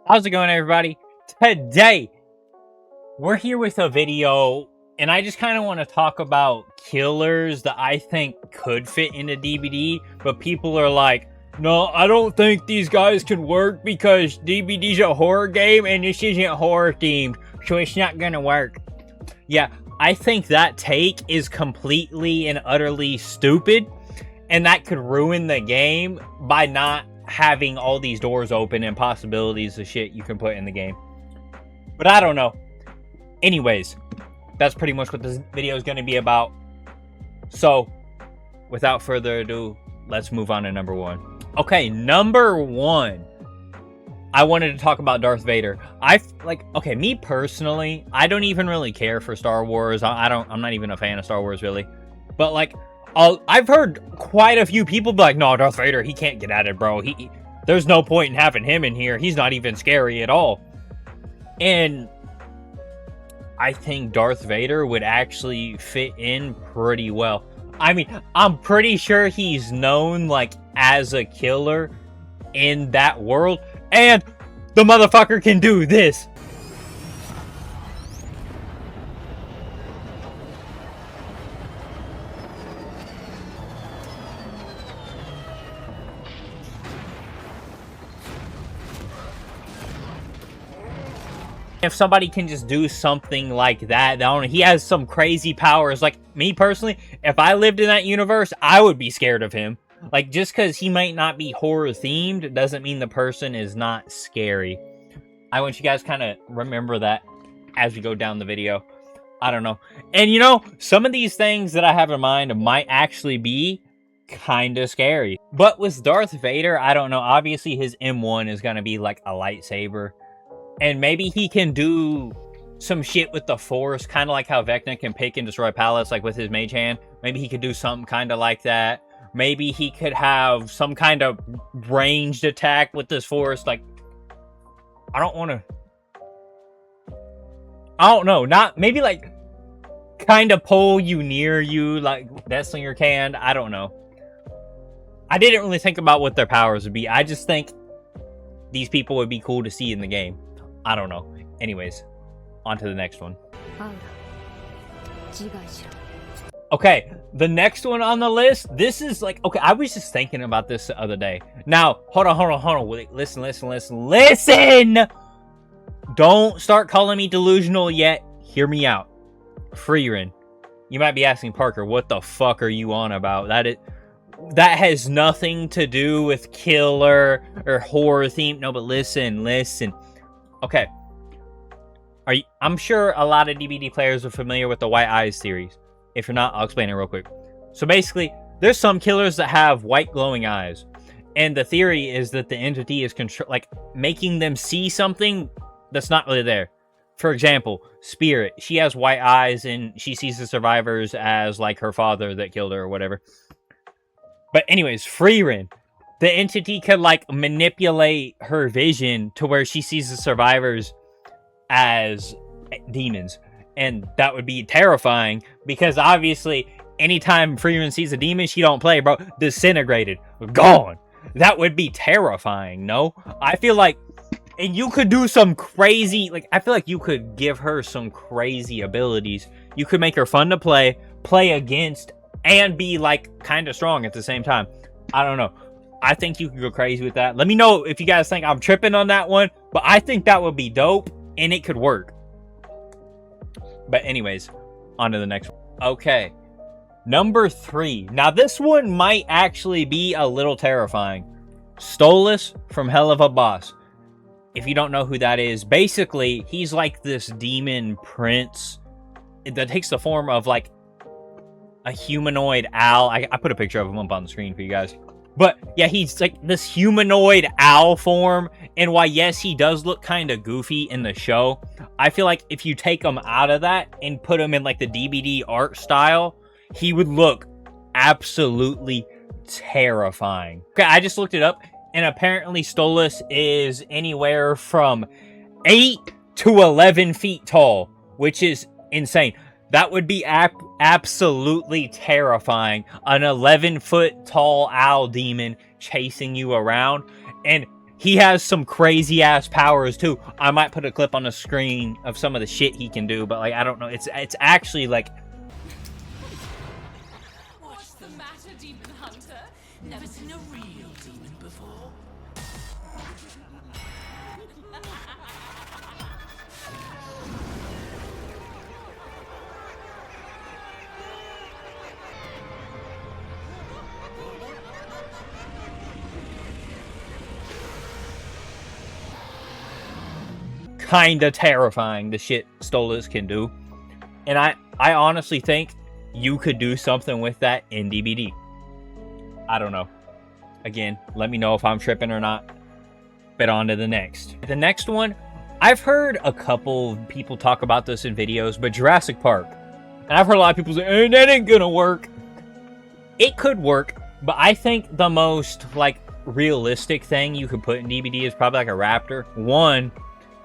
How's it going, everybody? Today, we're here with a video, and I just kind of want to talk about killers that I think could fit into DBD, but people are like, no, I don't think these guys can work because DBD's a horror game and this isn't horror themed, so it's not gonna work. Yeah, I think that take is completely and utterly stupid, and that could ruin the game by not having all these doors open and possibilities of shit you can put in the game. But I don't know. Anyways, that's pretty much what this video is going to be about. So, without further ado, let's move on to number one. Okay, number one. I wanted to talk about Darth Vader. Okay, me personally, I don't even really care for Star Wars. I'm not even a fan of Star Wars, really. But, like, I've heard quite a few people be like, no, Darth Vader, he can't get at it, bro. There's no point in having him in here. He's not even scary at all. And I think Darth Vader would actually fit in pretty well. I mean, I'm pretty sure he's known, like, as a killer in that world. And the motherfucker can do this. If somebody can just do something like that, I don't know, he has some crazy powers. Like, me personally, if I lived in that universe, I would be scared of him. Like, just because he might not be horror themed doesn't mean the person is not scary. I want you guys kind of remember that as we go down the video. I don't know. And you know, some of these things that I have in mind might actually be kind of scary. But with Darth Vader, I don't know. Obviously, his M1 is going to be like a lightsaber. And maybe he can do some shit with the Force, kind of like how Vecna can pick and destroy pallets, like with his mage hand. Maybe he could do something kind of like that. Maybe he could have some kind of ranged attack with this Force. Like, I don't know. Not, maybe like, kind of pull you near you, like Deathslinger can. I don't know. I didn't really think about what their powers would be. I just think these people would be cool to see in the game. I don't know. Anyways, on to the next one. Okay, the next one on the list, this is like, okay, I was just thinking about this the other day. Now, hold on. Wait, listen! Don't start calling me delusional yet. Hear me out. Frieren. You might be asking, Parker, what the fuck are you on about? That has nothing to do with killer or horror theme. No, but listen. Okay. I'm sure a lot of DBD players are familiar with the White Eyes series. If you're not, I'll explain it real quick. So basically, there's some killers that have white glowing eyes. And the theory is that the entity is making them see something that's not really there. For example, Spirit. She has white eyes and she sees the survivors as like her father that killed her or whatever. But anyways, Frieren. The entity could like manipulate her vision to where she sees the survivors as demons. And that would be terrifying because obviously anytime Frieren sees a demon, she don't play, bro. Disintegrated. Gone. That would be terrifying, no? I feel like, and you could do some crazy, like, I feel like you could give her some crazy abilities. You could make her fun to play against, and be like kind of strong at the same time. I don't know. I think you could go crazy with that. Let me know if you guys think I'm tripping on that one, but I think that would be dope and it could work. But anyways, on to the next one. Okay, number 3. Now this one might actually be a little terrifying. Stolas from Helluva Boss. If you don't know who that is, basically he's like this demon prince that takes the form of like a humanoid owl. I put a picture of him up on the screen for you guys. But yeah, he's like this humanoid owl form. And while yes, he does look kind of goofy in the show, I feel like if you take him out of that and put him in like the DBD art style, he would look absolutely terrifying. Okay, I just looked it up, and apparently Stolas is anywhere from 8 to 11 feet tall, which is insane. That would be absolutely terrifying. An 11-foot tall owl demon chasing you around. And he has some crazy ass powers too. I might put a clip on the screen of some of the shit he can do, but like I don't know. It's actually like. What's the matter, Demon Hunter? Never seen a real demon before. Kinda terrifying, the shit Stolas can do. And I honestly think you could do something with that in DBD. I don't know. Again, let me know if I'm tripping or not. But on to the next. The next one, I've heard a couple people talk about this in videos, but Jurassic Park. And I've heard a lot of people say, hey, that ain't gonna work. It could work, but I think the most, like, realistic thing you could put in DBD is probably like a raptor. One,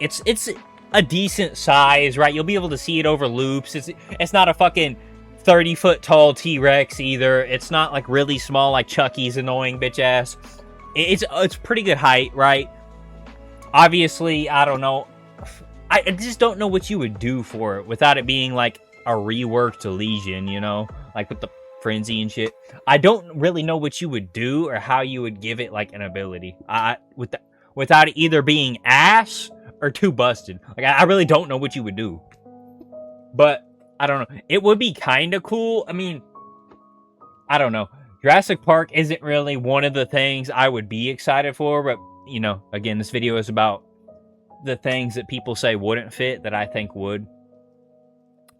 it's a decent size, right? You'll be able to see it over loops. It's not a fucking 30-foot tall T-Rex either. It's not like really small like Chucky's annoying bitch ass. It's pretty good height, right? Obviously, I don't know. I just don't know what you would do for it without it being like a reworked Legion, you know? Like with the frenzy and shit. I don't really know what you would do or how you would give it like an ability. Without it either being ass or too busted. Like, I really don't know what you would do. But, I don't know. It would be kind of cool. I mean, I don't know. Jurassic Park isn't really one of the things I would be excited for. But, you know, again, this video is about the things that people say wouldn't fit that I think would.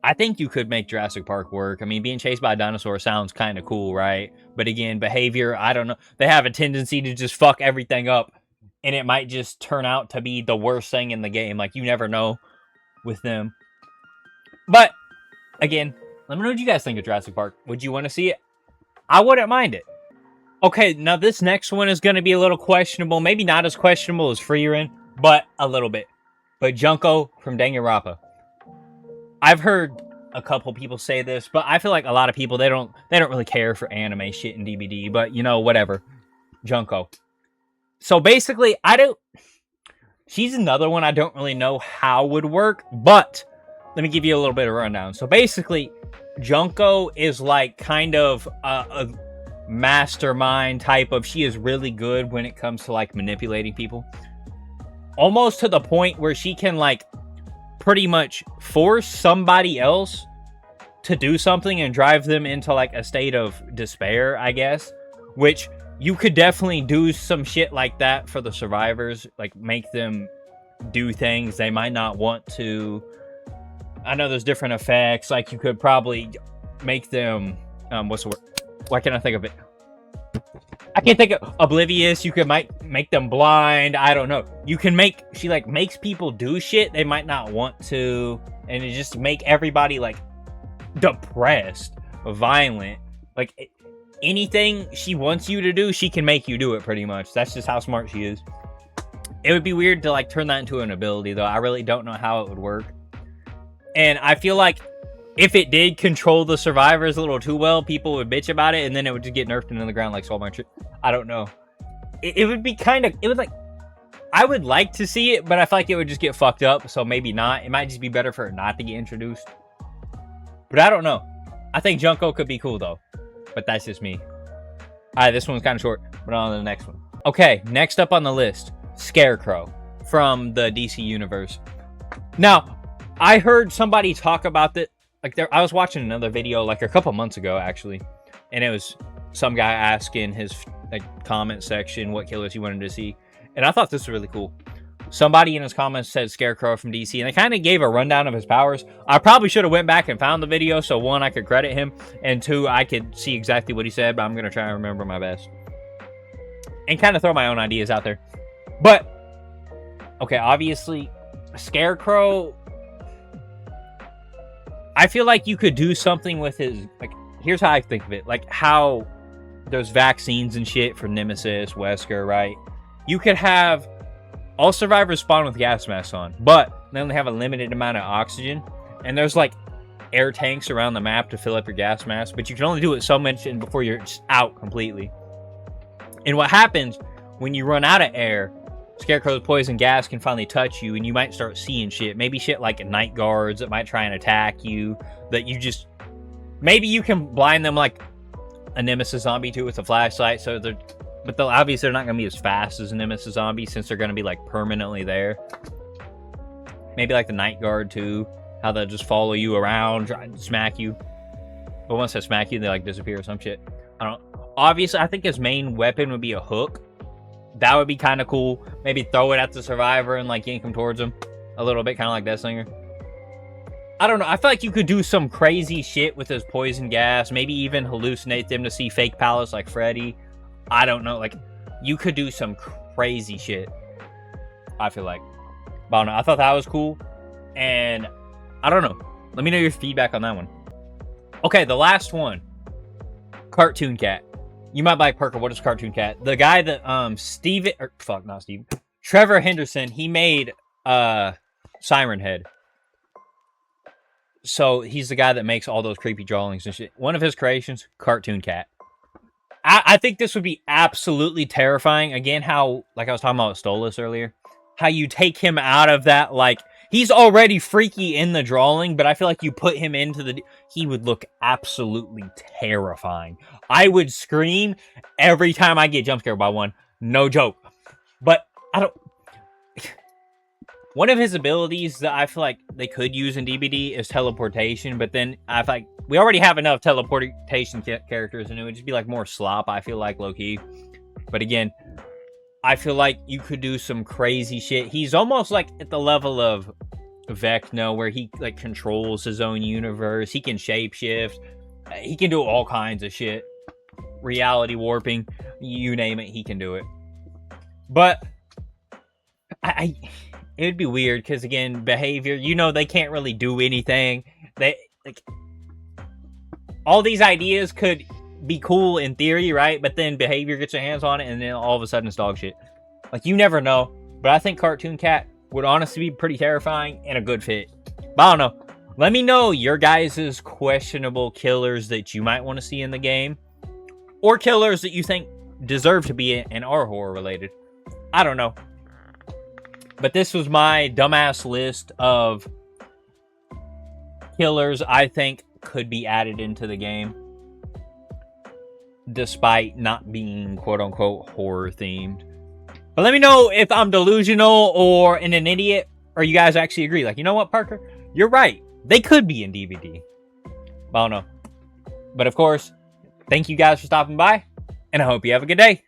I think you could make Jurassic Park work. I mean, being chased by a dinosaur sounds kind of cool, right? But again, behavior, I don't know. They have a tendency to just fuck everything up. And it might just turn out to be the worst thing in the game. Like, you never know with them. But, again, let me know what you guys think of Jurassic Park. Would you want to see it? I wouldn't mind it. Okay, now this next one is going to be a little questionable. Maybe not as questionable as Frieren, but a little bit. But Junko from Danganronpa. I've heard a couple people say this, but I feel like a lot of people, they don't really care for anime shit in DBD. But, you know, whatever. Junko. So basically, she's another one I don't really know how would work, but let me give you a little bit of rundown. So basically, Junko is like kind of a mastermind type of, she is really good when it comes to like manipulating people. Almost to the point where she can like pretty much force somebody else to do something and drive them into like a state of despair, I guess, which you could definitely do some shit like that for the survivors, like make them do things they might not want to. I know there's different effects, like you could probably make them, what's the word? Why can't I think of it? I can't think of oblivious. You could make them blind. I don't know. You can she like makes people do shit they might not want to, and it just make everybody like depressed, violent, like anything she wants you to do, she can make you do it pretty much. That's just how smart she is. It would be weird to like turn that into an ability though. I really don't know how it would work. And I feel like if it did control the survivors a little too well, people would bitch about it and then it would just get nerfed into the ground like Soul March. I don't know. It would be kind of, it would like, I would like to see it, but I feel like it would just get fucked up. So maybe not. It might just be better for it not to get introduced. But I don't know. I think Junko could be cool though. But that's just me. Alright, this one's kind of short, but on to the next one. Okay, next up on the list, Scarecrow from the DC Universe. Now, I heard somebody talk about that. Like, I was watching another video like a couple months ago, actually. And it was some guy asking his like comment section what killers he wanted to see. And I thought this was really cool. Somebody in his comments said Scarecrow from DC, and they kind of gave a rundown of his powers. I probably should have went back and found the video, so one, I could credit him, and two, I could see exactly what he said, but I'm going to try and remember my best. And kind of throw my own ideas out there. But, okay, obviously, Scarecrow, I feel like you could do something with his, like, here's how I think of it. Like, how there's vaccines and shit for Nemesis, Wesker, right? You could have all survivors spawn with gas masks on, but they only have a limited amount of oxygen. And there's like air tanks around the map to fill up your gas mask, but you can only do it so much and before you're just out completely. And what happens when you run out of air, Scarecrow's poison gas can finally touch you, and you might start seeing shit. Maybe shit like night guards that might try and attack you. That you just... Maybe you can blind them like a Nemesis zombie too with a flashlight. So they're... But obviously they're not going to be as fast as a Nemesis zombie since they're going to be like permanently there. Maybe like the night guard too. How they'll just follow you around, try and smack you. But once they smack you, they like disappear or some shit. I don't know. Obviously, I think his main weapon would be a hook. That would be kind of cool. Maybe throw it at the survivor and like yank him towards him a little bit, kind of like Deathslinger. I don't know. I feel like you could do some crazy shit with his poison gas. Maybe even hallucinate them to see fake palace like Freddy. I don't know. Like, you could do some crazy shit. I feel like. But I don't know. I thought that was cool. And I don't know. Let me know your feedback on that one. Okay, the last one. Cartoon Cat. You might like Parker. What is Cartoon Cat? The guy that Trevor Henderson, he made Siren Head. So he's the guy that makes all those creepy drawings and shit. One of his creations, Cartoon Cat. I think this would be absolutely terrifying. Again, how, like I was talking about Stolas earlier, how you take him out of that, like, he's already freaky in the drawing, but I feel like you put him into the... He would look absolutely terrifying. I would scream every time I get jump scared by one. No joke. But I don't... One of his abilities that I feel like they could use in DBD is teleportation, but then I feel like we already have enough teleportation characters, and it would just be like more slop, I feel like, low-key. But again, I feel like you could do some crazy shit. He's almost like at the level of Vecna, where he like controls his own universe. He can shapeshift. He can do all kinds of shit. Reality warping. You name it, he can do it. But it would be weird because, again, behavior, you know, they can't really do anything. They, like, all these ideas could be cool in theory, right? But then behavior gets your hands on it, and then all of a sudden it's dog shit. Like, you never know. But I think Cartoon Cat would honestly be pretty terrifying and a good fit. But I don't know. Let me know your guys' questionable killers that you might want to see in the game. Or killers that you think deserve to be and are horror related. I don't know. But this was my dumbass list of killers I think could be added into the game, despite not being quote-unquote horror themed. But let me know if I'm delusional or an idiot, or you guys actually agree. Like, you know what, Parker? You're right. They could be in DVD. But I don't know. But of course, thank you guys for stopping by, and I hope you have a good day.